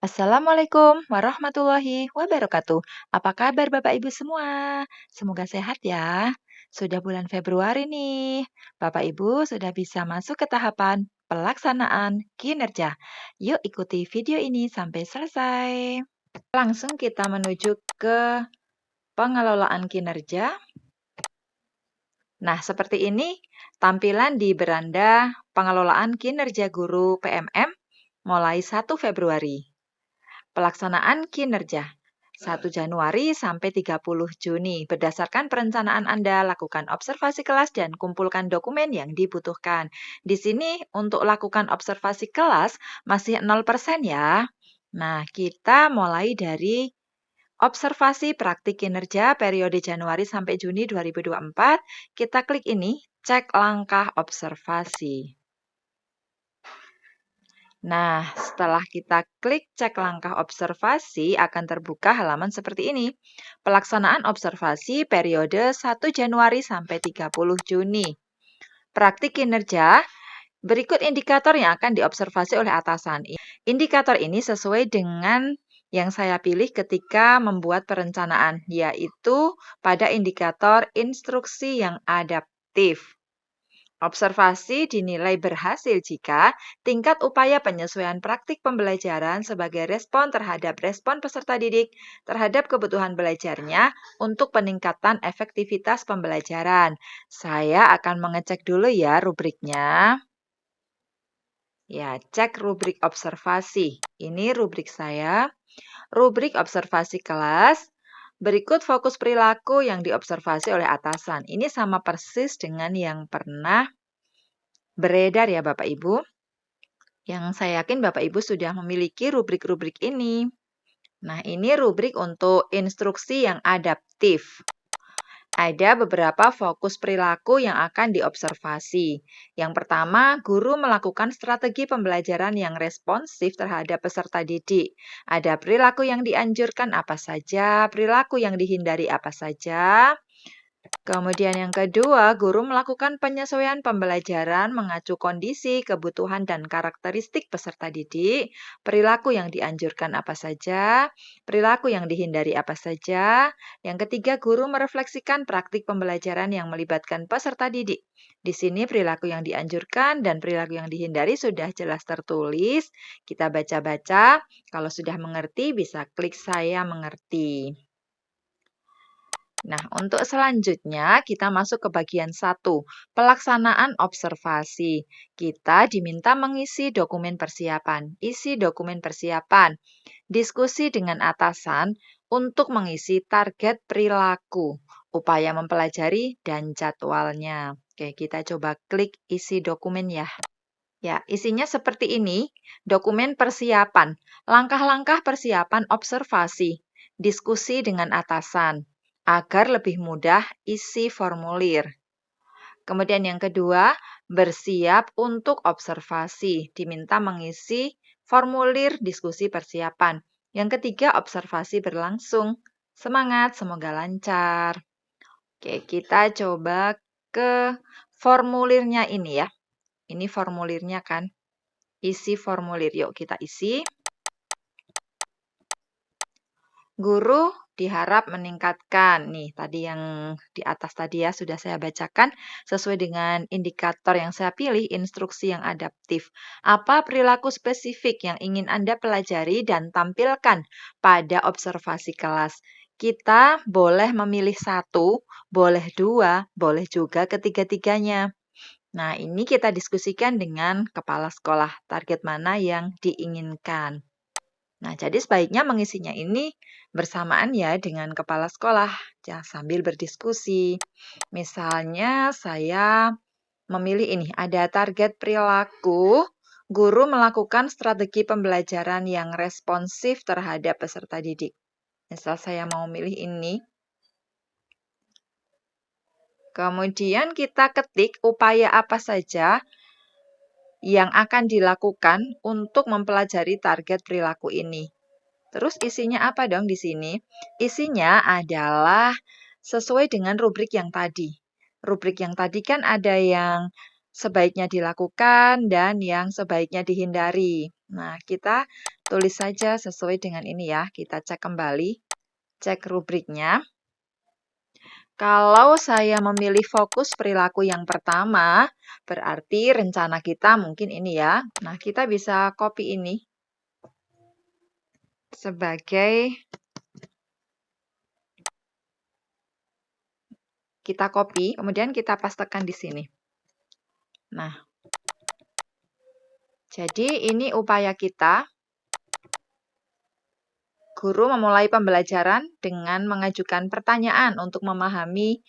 Assalamualaikum warahmatullahi wabarakatuh. Apa kabar Bapak Ibu semua? Semoga sehat ya. Sudah bulan Februari nih. Bapak Ibu sudah bisa masuk ke tahapan pelaksanaan kinerja. Yuk ikuti video ini sampai selesai. Langsung kita menuju ke pengelolaan kinerja. Nah, seperti ini tampilan di beranda pengelolaan kinerja guru PMM mulai 1 Februari. Pelaksanaan kinerja 1 Januari sampai 30 Juni. Berdasarkan perencanaan Anda, lakukan observasi kelas dan kumpulkan dokumen yang dibutuhkan. Di sini untuk lakukan observasi kelas masih 0% ya. Nah, kita mulai dari observasi praktik kinerja periode Januari sampai Juni 2024. Kita klik ini, cek langkah observasi. Nah, setelah kita klik cek langkah observasi, akan terbuka halaman seperti ini. Pelaksanaan observasi periode 1 Januari sampai 30 Juni. Praktik kinerja, berikut indikator yang akan diobservasi oleh atasan. Indikator ini sesuai dengan yang saya pilih ketika membuat perencanaan, yaitu pada indikator instruksi yang adaptif. Observasi dinilai berhasil jika tingkat upaya penyesuaian praktik pembelajaran sebagai respon terhadap respon peserta didik terhadap kebutuhan belajarnya untuk peningkatan efektivitas pembelajaran. Saya akan mengecek dulu ya rubriknya. Ya, cek rubrik observasi. Ini rubrik saya. Rubrik observasi kelas. Berikut fokus perilaku yang diobservasi oleh atasan. Ini sama persis dengan yang pernah beredar ya Bapak Ibu. Yang saya yakin Bapak Ibu sudah memiliki rubrik-rubrik ini. Nah, ini rubrik untuk instruksi yang adaptif. Ada beberapa fokus perilaku yang akan diobservasi. Yang pertama, guru melakukan strategi pembelajaran yang responsif terhadap peserta didik. Ada perilaku yang dianjurkan apa saja, perilaku yang dihindari apa saja. Kemudian yang kedua, guru melakukan penyesuaian pembelajaran mengacu kondisi, kebutuhan, dan karakteristik peserta didik. Perilaku yang dianjurkan apa saja, perilaku yang dihindari apa saja. Yang ketiga, guru merefleksikan praktik pembelajaran yang melibatkan peserta didik. Di sini perilaku yang dianjurkan dan perilaku yang dihindari sudah jelas tertulis. Kita baca-baca, kalau sudah mengerti bisa klik saya mengerti. Nah, untuk selanjutnya kita masuk ke bagian 1, pelaksanaan observasi. Kita diminta mengisi dokumen persiapan. Isi dokumen persiapan. Diskusi dengan atasan untuk mengisi target perilaku, upaya mempelajari, dan jadwalnya. Oke, kita coba klik isi dokumen ya. Ya, isinya seperti ini. Dokumen persiapan. Langkah-langkah persiapan observasi. Diskusi dengan atasan agar lebih mudah isi formulir. Kemudian yang kedua, bersiap untuk observasi. Diminta mengisi formulir diskusi persiapan. Yang ketiga, observasi berlangsung. Semangat, semoga lancar. Oke, kita coba ke formulirnya ini ya. Ini formulirnya kan. Isi formulir. Yuk kita isi. Guru diharap meningkatkan. Nih, tadi yang di atas tadi ya sudah saya bacakan sesuai dengan indikator yang saya pilih, instruksi yang adaptif. Apa perilaku spesifik yang ingin Anda pelajari dan tampilkan pada observasi kelas? Kita boleh memilih satu, boleh dua, boleh juga ketiga-tiganya. Nah, ini kita diskusikan dengan kepala sekolah, target mana yang diinginkan. Nah, jadi sebaiknya mengisinya ini bersamaan ya dengan kepala sekolah, ya, sambil berdiskusi. Misalnya saya memilih ini, ada target perilaku, guru melakukan strategi pembelajaran yang responsif terhadap peserta didik. Misal saya mau milih ini. Kemudian kita ketik upaya apa saja yang akan dilakukan untuk mempelajari target perilaku ini. Terus isinya apa dong di sini? Isinya adalah sesuai dengan rubrik yang tadi. Rubrik yang tadi kan ada yang sebaiknya dilakukan dan yang sebaiknya dihindari. Nah, kita tulis saja sesuai dengan ini ya. Kita cek kembali, cek rubriknya. Kalau saya memilih fokus perilaku yang pertama, berarti rencana kita mungkin ini ya. Nah, kita bisa copy ini sebagai kita copy, kemudian kita pastekan di sini. Nah, jadi ini upaya kita. Guru memulai pembelajaran dengan mengajukan pertanyaan untuk memahami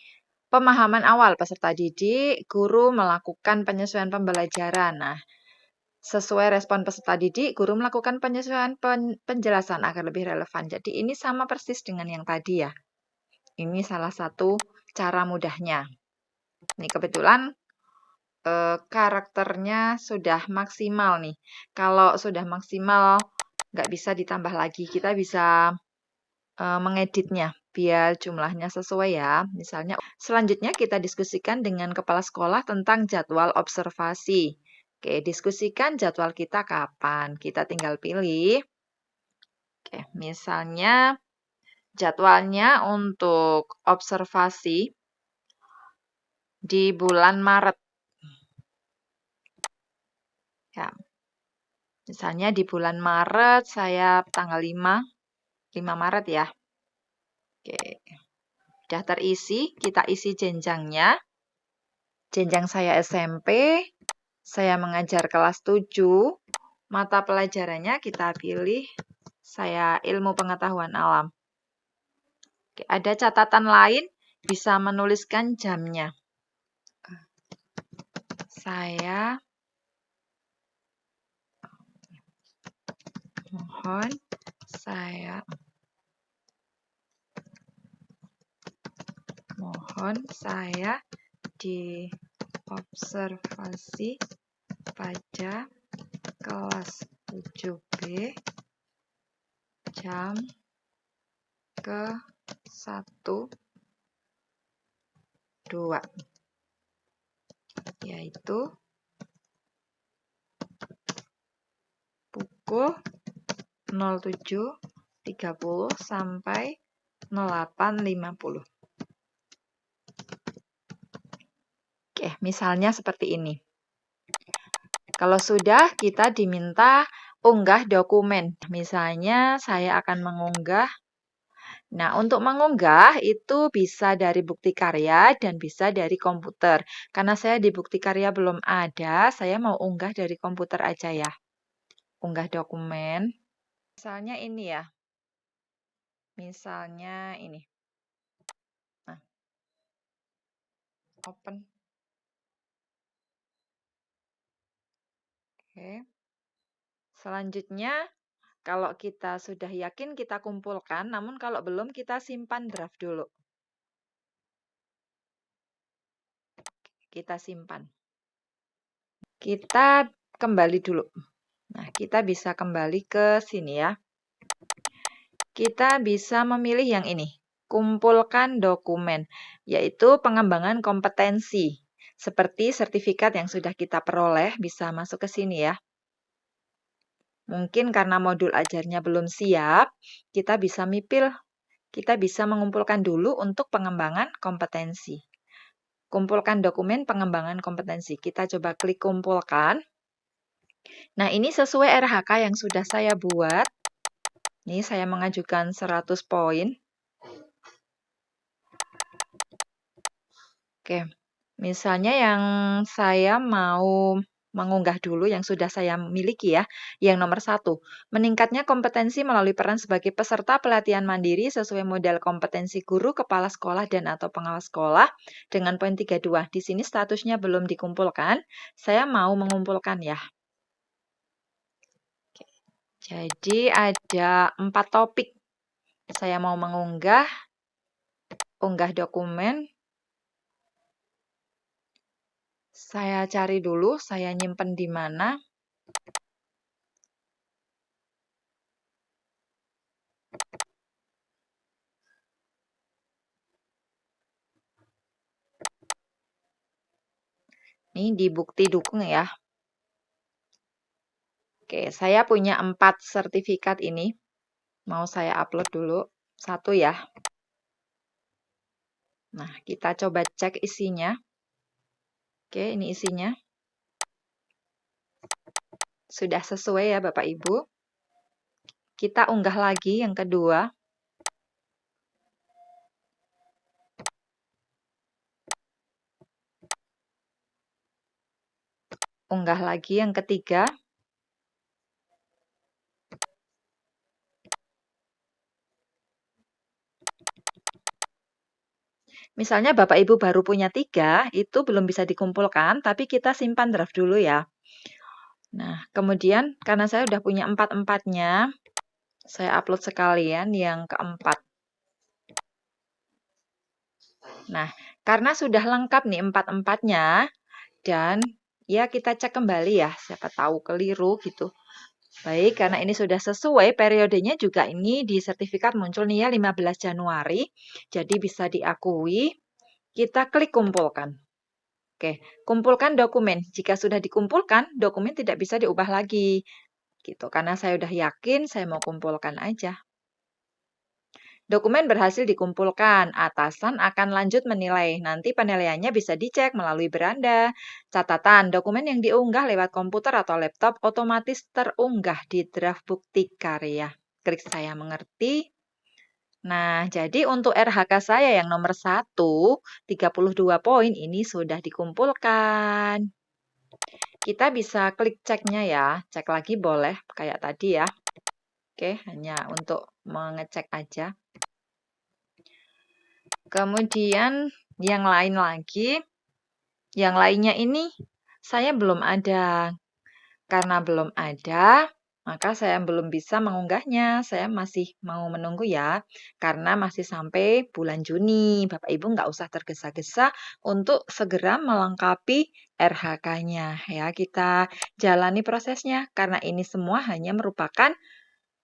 pemahaman awal peserta didik. Guru melakukan penyesuaian pembelajaran. Nah, sesuai respon peserta didik, guru melakukan penyesuaian penjelasan agar lebih relevan. Jadi ini sama persis dengan yang tadi ya. Ini salah satu cara mudahnya. Ini kebetulan karakternya sudah maksimal nih. Kalau sudah maksimal, nggak bisa ditambah lagi. Kita bisa mengeditnya biar jumlahnya sesuai ya. Misalnya, selanjutnya kita diskusikan dengan kepala sekolah tentang jadwal observasi. Oke, diskusikan jadwal kita kapan. Kita tinggal pilih. Oke, misalnya jadwalnya untuk observasi di bulan Maret. Ya, misalnya di bulan Maret saya tanggal 5 Maret ya. Oke, sudah terisi, kita isi jenjangnya. Jenjang saya SMP, saya mengajar kelas 7, mata pelajarannya kita pilih, saya ilmu pengetahuan alam. Oke, ada catatan lain, bisa menuliskan jamnya. Saya mohon saya diobservasi pada kelas 7B jam ke-1, 2, yaitu pukul 07.30 sampai 08.50. Oke, misalnya seperti ini. Kalau sudah, kita diminta unggah dokumen. Misalnya, saya akan mengunggah. Nah, untuk mengunggah itu bisa dari bukti karya dan bisa dari komputer. Karena saya di bukti karya belum ada, saya mau unggah dari komputer aja ya. Unggah dokumen. Misalnya ini ya. Misalnya ini. Nah, open. Oke. Selanjutnya, kalau kita sudah yakin, kita kumpulkan. Namun kalau belum, kita simpan draft dulu. Kita simpan. Kita kembali dulu. Nah, kita bisa kembali ke sini ya. Kita bisa memilih yang ini. Kumpulkan dokumen, yaitu pengembangan kompetensi. Seperti sertifikat yang sudah kita peroleh, bisa masuk ke sini ya. Mungkin karena modul ajarnya belum siap, kita bisa mipil. Kita bisa mengumpulkan dulu untuk pengembangan kompetensi. Kumpulkan dokumen pengembangan kompetensi. Kita coba klik kumpulkan. Nah, ini sesuai RHK yang sudah saya buat. Ini saya mengajukan 100 poin. Oke, misalnya yang saya mau mengunggah dulu yang sudah saya miliki ya. Yang nomor 1, meningkatnya kompetensi melalui peran sebagai peserta pelatihan mandiri sesuai model kompetensi guru, kepala sekolah, dan atau pengawas sekolah dengan poin 32. Di sini statusnya belum dikumpulkan. Saya mau mengumpulkan ya. Oke. Jadi ada 4 topik. Saya mau mengunggah, unggah dokumen. Saya cari dulu, saya nyimpen di mana. Ini di bukti dukung ya. Oke, saya punya 4 sertifikat ini. Mau saya upload dulu. 1 ya. Nah, kita coba cek isinya. Oke, ini isinya. Sudah sesuai ya Bapak Ibu. Kita unggah lagi yang kedua. Unggah lagi yang ketiga. Misalnya Bapak Ibu baru punya 3, itu belum bisa dikumpulkan, tapi kita simpan draft dulu ya. Nah, kemudian karena saya udah punya 4-empatnya, saya upload sekalian yang keempat. Nah, karena sudah lengkap nih 4-empatnya, dan ya kita cek kembali ya, siapa tahu keliru gitu. Baik, karena ini sudah sesuai, periodenya juga ini di sertifikat muncul nih ya 15 Januari, jadi bisa diakui. Kita klik kumpulkan. Oke, kumpulkan dokumen. Jika sudah dikumpulkan, dokumen tidak bisa diubah lagi. Gitu, karena saya udah yakin, saya mau kumpulkan aja. Dokumen berhasil dikumpulkan, atasan akan lanjut menilai. Nanti penilaiannya bisa dicek melalui beranda. Catatan, dokumen yang diunggah lewat komputer atau laptop otomatis terunggah di draft bukti karya. Klik saya mengerti. Nah, jadi untuk RHK saya yang nomor 1, 32 poin ini sudah dikumpulkan. Kita bisa klik ceknya ya, cek lagi boleh kayak tadi ya. Oke, hanya untuk mengecek aja. Kemudian yang lain lagi, yang lainnya ini saya belum ada. Karena belum ada, maka saya belum bisa mengunggahnya. Saya masih mau menunggu ya, karena masih sampai bulan Juni. Bapak Ibu nggak usah tergesa-gesa untuk segera melengkapi RHK-nya. Ya, kita jalani prosesnya, karena ini semua hanya merupakan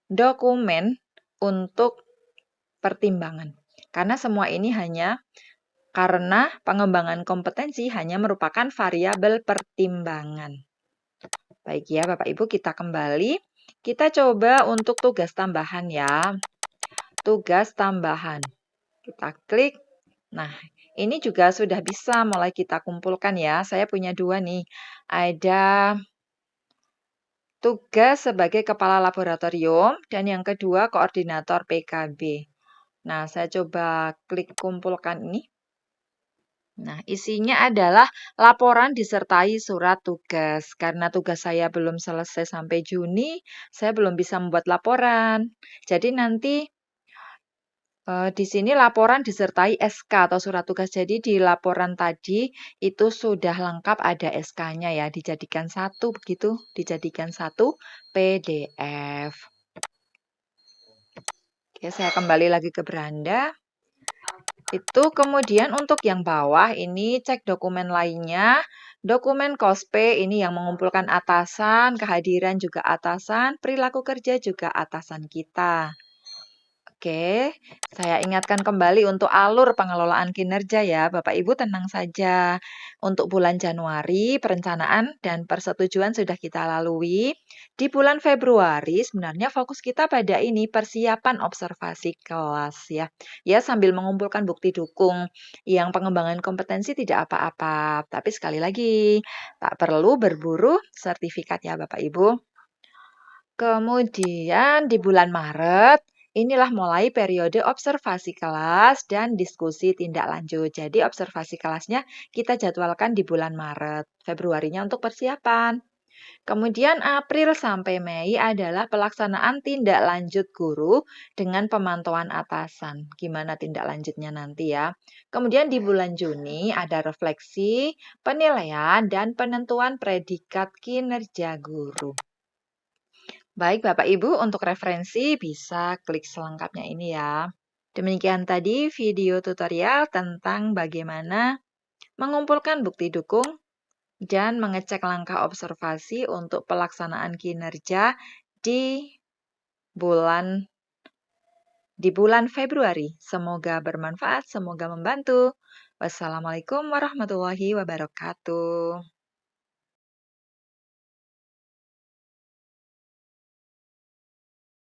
dokumen untuk pertimbangan. Karena semua ini hanya karena pengembangan kompetensi hanya merupakan variabel pertimbangan. Baik ya, Bapak Ibu, kita kembali. Kita coba untuk tugas tambahan ya. Tugas tambahan. Kita klik. Nah, ini juga sudah bisa mulai kita kumpulkan ya. Saya punya 2 nih. Ada tugas sebagai kepala laboratorium dan yang kedua koordinator PKB. Nah, saya coba klik kumpulkan ini. Nah, isinya adalah laporan disertai surat tugas. Karena tugas saya belum selesai sampai Juni, saya belum bisa membuat laporan. Jadi nanti di sini laporan disertai SK atau surat tugas. Jadi di laporan tadi itu sudah lengkap ada SK-nya ya, dijadikan satu begitu, dijadikan satu PDF. Oke, saya kembali lagi ke beranda. Itu kemudian untuk yang bawah ini cek dokumen lainnya. Dokumen KOSPE ini yang mengumpulkan atasan, kehadiran juga atasan, perilaku kerja juga atasan kita. Oke, saya ingatkan kembali untuk alur pengelolaan kinerja ya, Bapak Ibu tenang saja. Untuk bulan Januari, perencanaan dan persetujuan sudah kita lalui. Di bulan Februari, sebenarnya fokus kita pada ini, persiapan observasi kelas ya. Ya, sambil mengumpulkan bukti dukung yang pengembangan kompetensi tidak apa-apa. Tapi sekali lagi, tak perlu berburu sertifikat ya Bapak Ibu. Kemudian di bulan Maret, inilah mulai periode observasi kelas dan diskusi tindak lanjut. Jadi observasi kelasnya kita jadwalkan di bulan Maret, Februarinya untuk persiapan. Kemudian April sampai Mei adalah pelaksanaan tindak lanjut guru dengan pemantauan atasan. Gimana tindak lanjutnya nanti ya. Kemudian di bulan Juni ada refleksi, penilaian, dan penentuan predikat kinerja guru. Baik Bapak Ibu, untuk referensi bisa klik selengkapnya ini ya. Demikian tadi video tutorial tentang bagaimana mengumpulkan bukti dukung dan mengecek langkah observasi untuk pelaksanaan kinerja di bulan Februari. Semoga bermanfaat, semoga membantu. Wassalamualaikum warahmatullahi wabarakatuh.